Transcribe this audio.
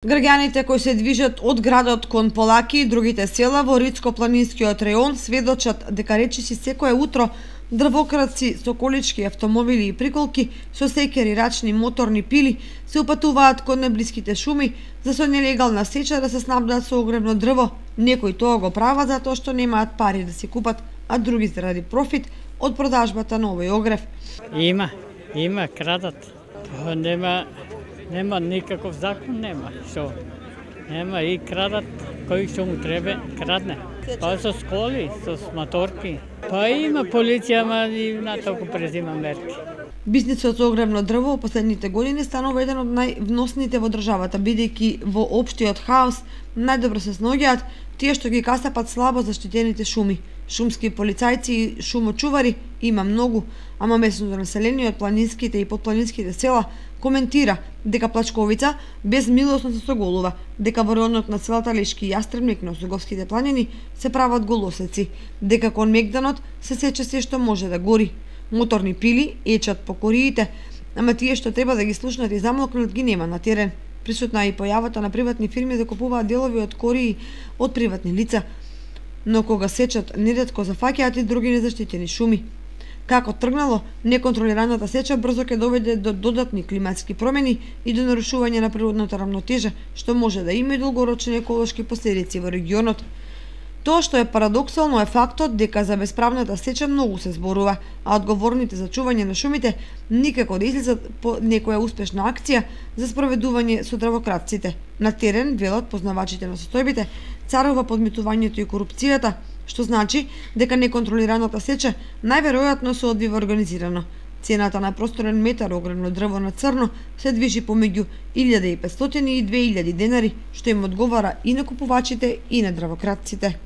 Граѓаните кои се движат од градот кон Полаки и другите села во Рицко-планинскиот реон сведочат дека речиси секое утро дрвокраци со колички, автомобили и приколки, со секери, рачни, моторни пили се упатуваат кон неблиските шуми за со нелегална сеча да се снабдат со огревно дрво. Некои тоа го прават затоа што немаат пари да си купат, а други заради профит од продажбата на овој огрев. Има крадат. Нема никаков закон, нема. Што? Нема и крадат, кој што му треба, крадне. Па со сколи, со моторки. Па има полиција, ама и на толку презима мерки. Бизнисот со огревно дрво во последните години станува еден од највносните во државата, бидејќи во општиот хаос најдобро се сноѓаат тие што ги касапат слабо заштитените шуми. Шумски полицајци и шумочувари има многу, ама местното население од планинските и подпланинските села коментира дека Плачковица безмилосно се соголува, дека во районот на селата Лешки и Јастребник на Осоговските планини се прават голосеци, дека кон Мегданот се сече се што може да гори. Моторни пили ечат по кориите, ама тие што треба да ги слушнат и замолкнат ги нема на терен. Присутна е и појавата на приватни фирми да купуваат делови од кории од приватни лица, но кога сечат неретко зафаќаат и други незаштитени шуми. Како тргнало, неконтролираната сеча брзо ќе доведе до додатни климатски промени и до нарушување на природната рамнотежа, што може да има и долгорочни еколошки последици во регионот. Тоа што е парадоксално е фактот дека за бесправната сеча многу се зборува, а одговорните за чување на шумите никако да излезат по некоја успешна акција за спроведување со дрвократците. На терен, велат познавачите на состојбите, царува подмитувањето и корупцијата, што значи дека неконтролираната сеча најверојатно се одвива организирано. Цената на просторен метар огревно дрво на црно се движи помеѓу 1500 и 2000 денари, што им одговара и на купувачите и на дрвократците.